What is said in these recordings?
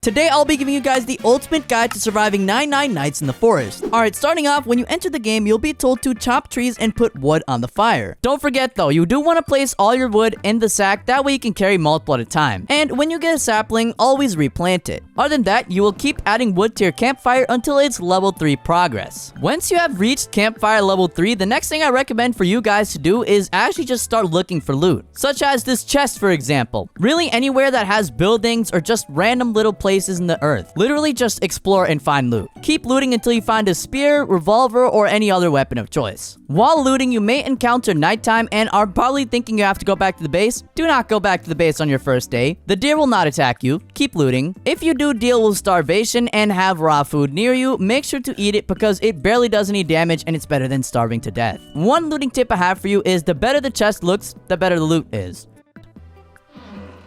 Today, I'll be giving you guys the ultimate guide to surviving 99 nights in the forest. Alright, starting off, when you enter the game, you'll be told to chop trees and put wood on the fire. Don't forget though, you do want to place all your wood in the sack, that way you can carry multiple at a time. And when you get a sapling, always replant it. Other than that, you will keep adding wood to your campfire until it's level 3 progress. Once you have reached campfire level 3, the next thing I recommend for you guys to do is actually just start looking for loot. Such as this chest, for example. Really anywhere that has buildings or just random little places in the earth. Literally just explore and find loot. Keep looting until you find a spear, revolver, or any other weapon of choice. While looting, you may encounter nighttime and are probably thinking you have to go back to the base. Do not go back to the base on your first day. The deer will not attack you. Keep looting. If you do deal with starvation and have raw food near you, make sure to eat it because it barely does any damage and it's better than starving to death. One looting tip I have for you is the better the chest looks, the better the loot is.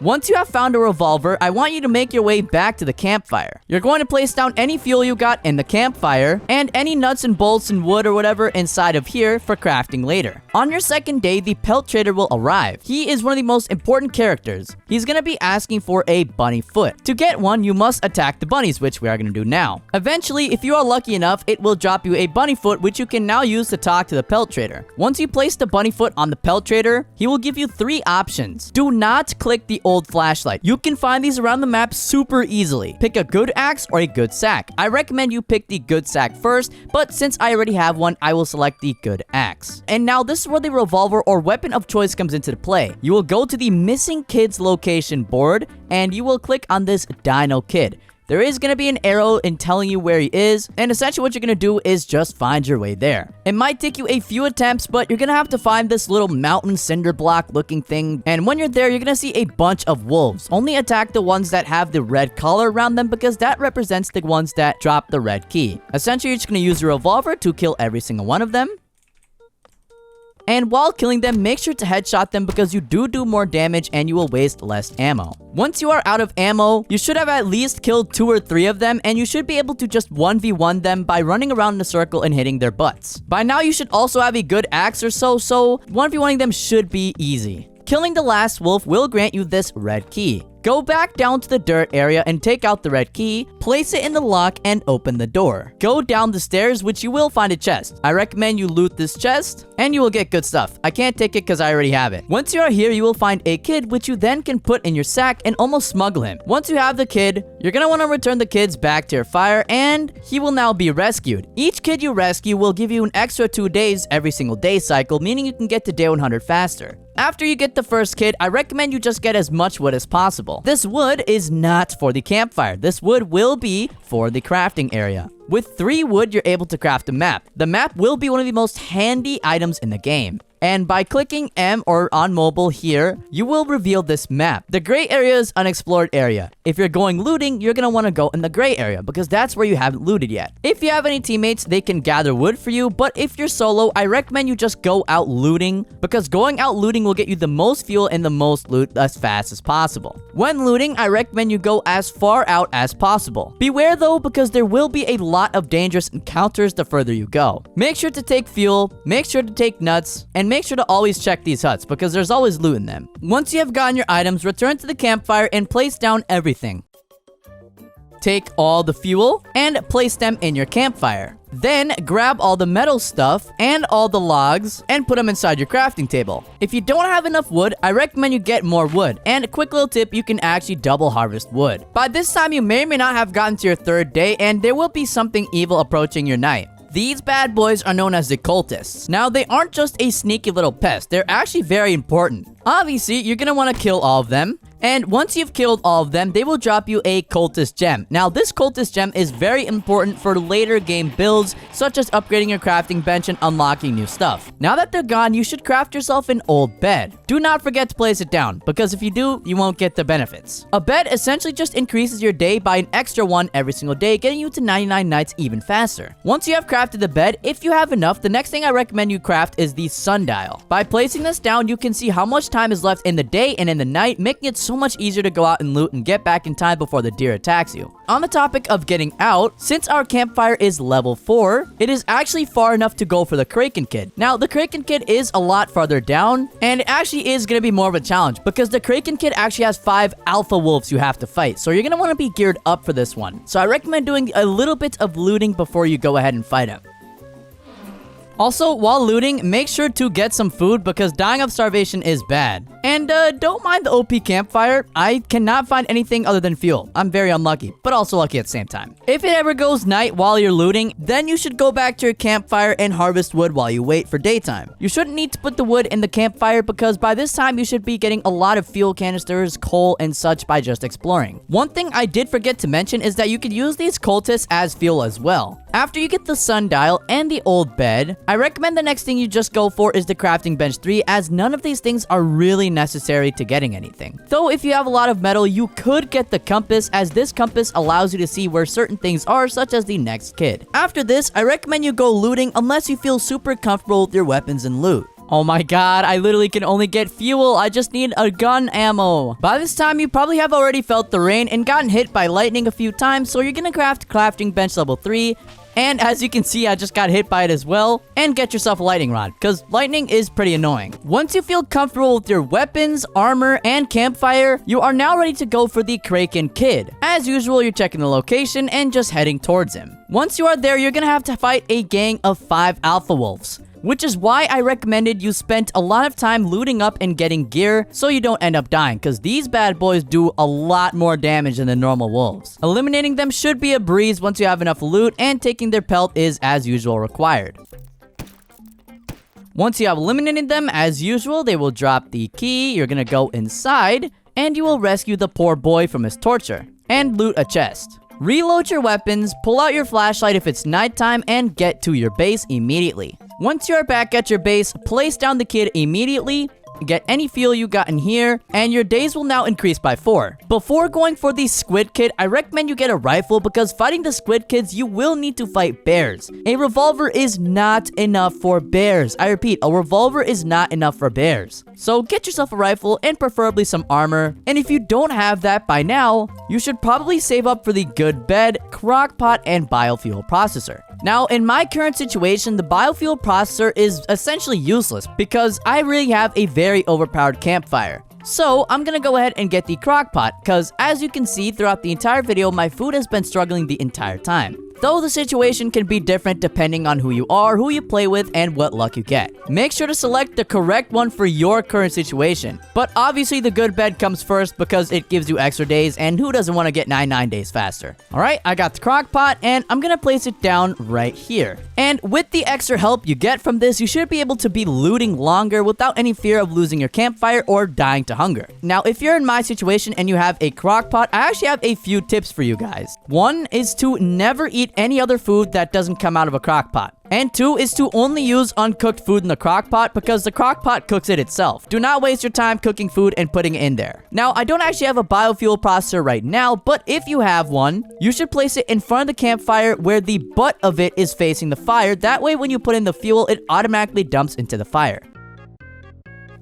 Once you have found a revolver, I want you to make your way back to the campfire. You're going to place down any fuel you got in the campfire and any nuts and bolts and wood or whatever inside of here for crafting later. On your second day, the pelt trader will arrive. He is one of the most important characters. He's going to be asking for a bunny foot. To get one, you must attack the bunnies, which we are going to do now. Eventually, if you are lucky enough, it will drop you a bunny foot, which you can now use to talk to the pelt trader. Once you place the bunny foot on the pelt trader, he will give you 3 options. Do not click the old flashlight. You can find these around the map super easily. Pick a good axe or a good sack. I recommend you pick the good sack first, but since I already have one, I will select the good axe. And now this is where the revolver or weapon of choice comes into play. You will go to the missing kids location board and you will click on this dino kid. There is going to be an arrow in telling you where he is, and essentially what you're going to do is just find your way there. It might take you a few attempts, but you're going to have to find this little mountain cinder block looking thing, and when you're there, you're going to see a bunch of wolves. Only attack the ones that have the red collar around them because that represents the ones that drop the red key. Essentially, you're just going to use your revolver to kill every single one of them. And while killing them, make sure to headshot them because you do more damage and you will waste less ammo. Once you are out of ammo, you should have at least killed 2 or 3 of them and you should be able to just 1v1 them by running around in a circle and hitting their butts. By now, you should also have a good axe or so 1v1ing them should be easy. Killing the last wolf will grant you this red key. Go back down to the dirt area and take out the red key, place it in the lock, and open the door. Go down the stairs, which you will find a chest. I recommend you loot this chest, and you will get good stuff. I can't take it because I already have it. Once you are here, you will find a kid, which you then can put in your sack and almost smuggle him. Once you have the kid, you're going to want to return the kids back to your fire, and he will now be rescued. Each kid you rescue will give you an extra 2 days every single day cycle, meaning you can get to day 100 faster. After you get the first kid, I recommend you just get as much wood as possible. This wood is not for the campfire. This wood will be for the crafting area. With 3 wood, you're able to craft a map. The map will be one of the most handy items in the game. And by clicking M or on mobile here, you will reveal this map. The gray area is unexplored area. If you're going looting, you're going to want to go in the gray area because that's where you haven't looted yet. If you have any teammates, they can gather wood for you, but if you're solo, I recommend you just go out looting because going out looting will get you the most fuel and the most loot as fast as possible. When looting, I recommend you go as far out as possible. Beware though because there will be a lot of dangerous encounters the further you go. Make sure to take fuel, make sure to take nuts, and make sure to always check these huts because there's always loot in them. Once you have gotten your items, return to the campfire and place down everything. Take all the fuel and place them in your campfire. Then grab all the metal stuff and all the logs and put them inside your crafting table. If you don't have enough wood, I recommend you get more wood. And a quick little tip, you can actually double harvest wood. By this time, you may or may not have gotten to your 3rd day and there will be something evil approaching your night. These bad boys are known as the cultists. Now, they aren't just a sneaky little pest. They're actually very important. Obviously, you're gonna want to kill all of them. And once you've killed all of them, they will drop you a cultist gem. Now, this cultist gem is very important for later game builds, such as upgrading your crafting bench and unlocking new stuff. Now that they're gone, you should craft yourself an old bed. Do not forget to place it down, because if you do, you won't get the benefits. A bed essentially just increases your day by an extra 1 every single day, getting you to 99 nights even faster. Once you have crafted the bed, if you have enough, the next thing I recommend you craft is the sundial. By placing this down, you can see how much time is left in the day and in the night, making it so so much easier to go out and loot and get back in time before the deer attacks you. On the topic of getting out, since our campfire is level 4, it is actually far enough to go for the Kraken Kid. Now, the Kraken Kid is a lot farther down, and it actually is going to be more of a challenge because the Kraken Kid actually has 5 alpha wolves you have to fight. So you're going to want to be geared up for this one. So I recommend doing a little bit of looting before you go ahead and fight him. Also, while looting, make sure to get some food because dying of starvation is bad. And don't mind the OP campfire. I cannot find anything other than fuel. I'm very unlucky, but also lucky at the same time. If it ever goes night while you're looting, then you should go back to your campfire and harvest wood while you wait for daytime. You shouldn't need to put the wood in the campfire because by this time you should be getting a lot of fuel canisters, coal, and such by just exploring. One thing I did forget to mention is that you could use these cultists as fuel as well. After you get the sundial and the old bed, I recommend the next thing you just go for is the crafting bench 3 as none of these things are really necessary to getting anything. Though if you have a lot of metal, you could get the compass as this compass allows you to see where certain things are such as the next kid. After this, I recommend you go looting unless you feel super comfortable with your weapons and loot. Oh my god, I literally can only get fuel. I just need a gun ammo. By this time, you probably have already felt the rain and gotten hit by lightning a few times, so you're gonna craft crafting bench level 3. And as you can see, I just got hit by it as well. And get yourself a lightning rod, because lightning is pretty annoying. Once you feel comfortable with your weapons, armor, and campfire, you are now ready to go for the Kraken Kid. As usual, you're checking the location and just heading towards him. Once you are there, you're gonna have to fight a gang of 5 alpha wolves. Which is why I recommended you spent a lot of time looting up and getting gear so you don't end up dying, because these bad boys do a lot more damage than the normal wolves. Eliminating them should be a breeze once you have enough loot, and taking their pelt is as usual required. Once you have eliminated them, as usual, they will drop the key, you're gonna go inside, and you will rescue the poor boy from his torture, and loot a chest. Reload your weapons, pull out your flashlight if it's nighttime, and get to your base immediately. Once you are back at your base, place down the kid immediately, get any fuel you got in here, and your days will now increase by 4. Before going for the squid kid, I recommend you get a rifle because fighting the squid kids, you will need to fight bears. A revolver is not enough for bears. I repeat, a revolver is not enough for bears. So get yourself a rifle and preferably some armor. And if you don't have that by now, you should probably save up for the good bed, crockpot, and biofuel processor. Now, in my current situation, the biofuel processor is essentially useless because I really have a very overpowered campfire. So, I'm gonna go ahead and get the crockpot because as you can see throughout the entire video, my food has been struggling the entire time. Though the situation can be different depending on who you are, who you play with, and what luck you get. Make sure to select the correct one for your current situation. But obviously the good bed comes first because it gives you extra days, and who doesn't want to get 99 days faster? Alright, I got the crock pot, and I'm gonna place it down right here. And with the extra help you get from this, you should be able to be looting longer without any fear of losing your campfire or dying to hunger. Now, if you're in my situation and you have a crock pot, I actually have a few tips for you guys. One is to never eat any other food that doesn't come out of a crock pot. And 2 is to only use uncooked food in the crock pot because the crock pot cooks it itself. Do not waste your time cooking food and putting it in there. Now, I don't actually have a biofuel processor right now, but if you have one, you should place it in front of the campfire where the butt of it is facing the fire. That way, when you put in the fuel, it automatically dumps into the fire.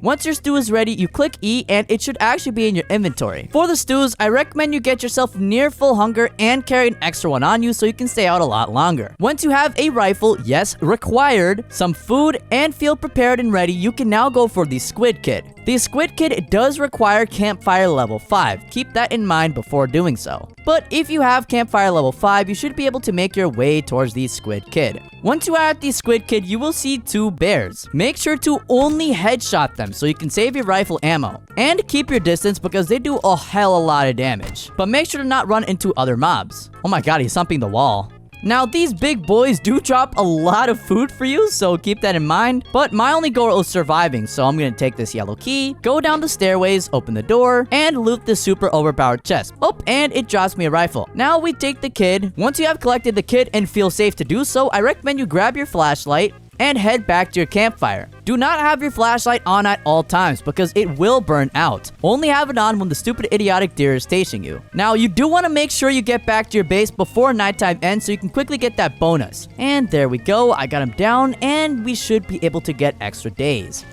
Once your stew is ready, you click E and it should actually be in your inventory. For the stews, I recommend you get yourself near full hunger and carry an extra one on you so you can stay out a lot longer. Once you have a rifle, yes, required, some food, and feel prepared and ready, you can now go for the squid kid. The squid kid does require campfire level 5. Keep that in mind before doing so. But if you have campfire level 5, you should be able to make your way towards the squid kid. Once you are at the squid kid, you will see 2 bears. Make sure to only headshot them so you can save your rifle ammo. And keep your distance because they do a hell of a lot of damage. But make sure to not run into other mobs. Oh my god, he's thumping the wall. Now, these big boys do drop a lot of food for you, so keep that in mind. But my only goal is surviving, so I'm gonna take this yellow key, go down the stairways, open the door, and loot the super overpowered chest. Oh, and it drops me a rifle. Now we take the kid. Once you have collected the kid and feel safe to do so, I recommend you grab your flashlight and head back to your campfire. Do not have your flashlight on at all times because it will burn out. Only have it on when the stupid idiotic deer is chasing you. Now, you do want to make sure you get back to your base before nighttime ends so you can quickly get that bonus. And there we go, I got him down and we should be able to get extra days.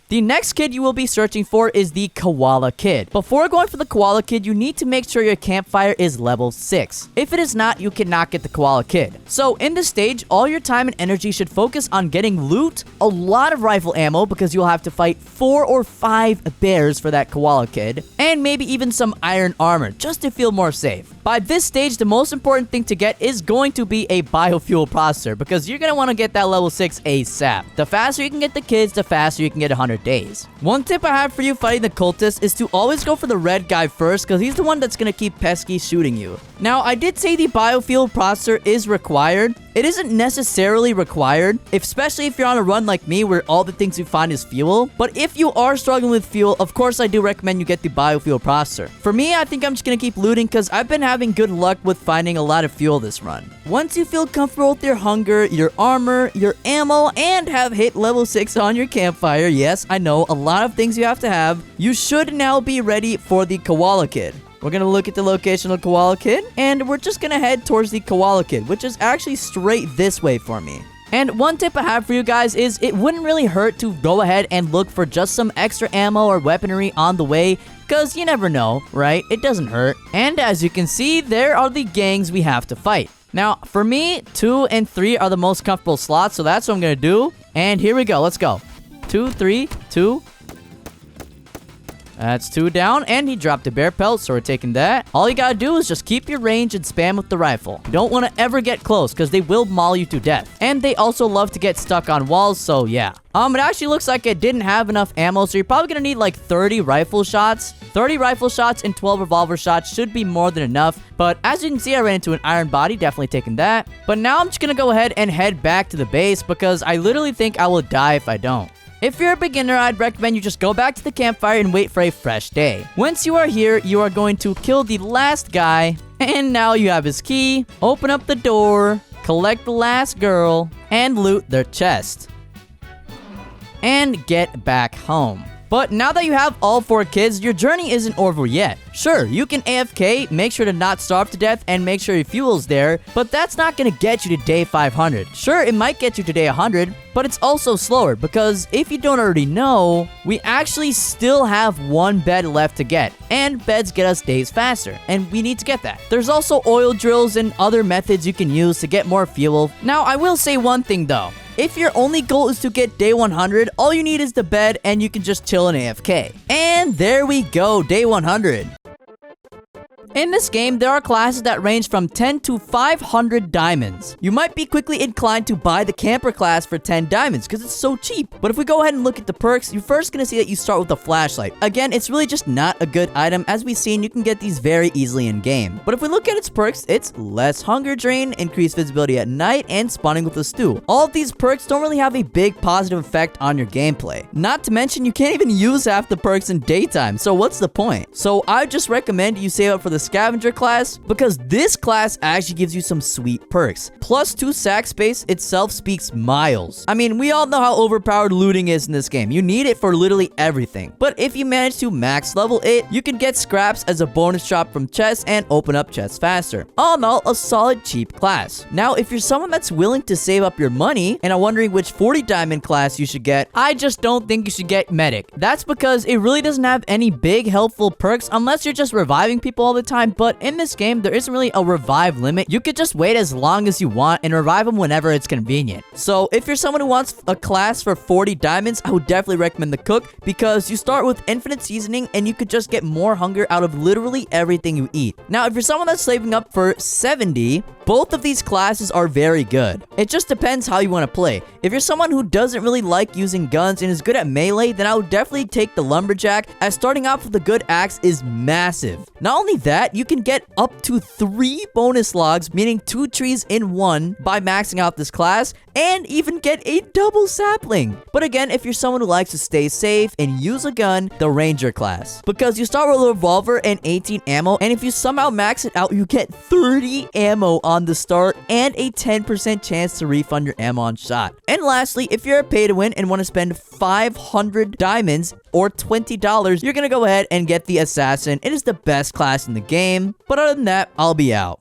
The next kid you will be searching for is the Koala Kid. Before going for the Koala Kid, you need to make sure your campfire is level 6. If it is not, you cannot get the Koala Kid. So in this stage, all your time and energy should focus on getting loot, a lot of rifle ammo because you'll have to fight 4 or 5 bears for that Koala Kid, and maybe even some iron armor just to feel more safe. By this stage, the most important thing to get is going to be a biofuel processor because you're going to want to get that level 6 ASAP. The faster you can get the kids, the faster you can get 100 days. One tip I have for you fighting the cultists is to always go for the red guy first because he's the one that's going to keep pesky shooting you. Now, I did say the biofuel processor is required. It isn't necessarily required, especially if you're on a run like me where all the things you find is fuel. But if you are struggling with fuel, of course I do recommend you get the biofuel processor. For me, I think I'm just gonna keep looting because I've been having good luck with finding a lot of fuel this run. Once you feel comfortable with your hunger, your armor, your ammo, and have hit level 6 on your campfire, yes, I know, a lot of things you have to have, you should now be ready for the Koala Kid. We're going to look at the location of the Koala Kid, and we're just going to head towards the Koala Kid, which is actually straight this way for me. And one tip I have for you guys is it wouldn't really hurt to go ahead and look for just some extra ammo or weaponry on the way, because you never know, right? It doesn't hurt. And as you can see, there are the gangs we have to fight. Now, for me, 2 and 3 are the most comfortable slots, so that's what I'm going to do. And here we go. Let's go. 2, 3, 2. That's 2 down, and he dropped a bear pelt, so we're taking that. All you gotta do is just keep your range and spam with the rifle. You don't want to ever get close, because they will maul you to death. And they also love to get stuck on walls, so yeah. It actually looks like it didn't have enough ammo, so you're probably gonna need like 30 rifle shots. 30 rifle shots and 12 revolver shots should be more than enough. But as you can see, I ran into an iron body, definitely taking that. But now I'm just gonna go ahead and head back to the base, because I literally think I will die if I don't. If you're a beginner, I'd recommend you just go back to the campfire and wait for a fresh day. Once you are here, you are going to kill the last guy, and now you have his key, open up the door, collect the last girl, and loot their chest. And get back home. But now that you have all 4 kids, your journey isn't over yet. Sure, you can AFK, make sure to not starve to death, and make sure your fuel's there, but that's not gonna get you to day 500. Sure, it might get you to day 100, but it's also slower, because if you don't already know, we actually still have 1 bed left to get, and beds get us days faster, and we need to get that. There's also oil drills and other methods you can use to get more fuel. Now, I will say one thing though. If your only goal is to get day 100, all you need is the bed and you can just chill in AFK. And there we go, day 100. In this game, there are classes that range from 10 to 500 diamonds. You might be quickly inclined to buy the camper class for 10 diamonds because it's so cheap. But if we go ahead and look at the perks, you're first going to see that you start with a flashlight. Again, it's really just not a good item. As we've seen, you can get these very easily in game. But if we look at its perks, it's less hunger drain, increased visibility at night, and spawning with a stew. All of these perks don't really have a big positive effect on your gameplay. Not to mention, you can't even use half the perks in daytime, so what's the point? So I just recommend you save up for the scavenger class, because this class actually gives you some sweet perks. Plus 2 sack space itself speaks miles. I mean, we all know how overpowered looting is in this game. You need it for literally everything. But if you manage to max level it, you can get scraps as a bonus drop from chests and open up chests faster. All in all, a solid cheap class. Now, if you're someone that's willing to save up your money and are wondering which 40 diamond class you should get, I just don't think you should get medic. That's because it really doesn't have any big helpful perks unless you're just reviving people all the time. But in this game, there isn't really a revive limit. You could just wait as long as you want and revive them whenever it's convenient. So if you're someone who wants a class for 40 diamonds, I would definitely recommend the cook, because you start with infinite seasoning and you could just get more hunger out of literally everything you eat. Now, if you're someone that's saving up for 70, both of these classes are very good. It just depends how you want to play. If you're someone who doesn't really like using guns and is good at melee, then I would definitely take the lumberjack, as starting off with a good axe is massive. Not only that, you can get up to 3 bonus logs, meaning 2 trees in 1, by maxing out this class, and even get a double sapling. But again, if you're someone who likes to stay safe and use a gun, the ranger class, because you start with a revolver and 18 ammo, and if you somehow max it out, you get 30 ammo on the start and a 10% chance to refund your ammo on shot. And lastly, if you're a pay to win and want to spend 500 diamonds or $20, you're gonna go ahead and get the assassin. It is the best class in the game. But other than that, I'll be out.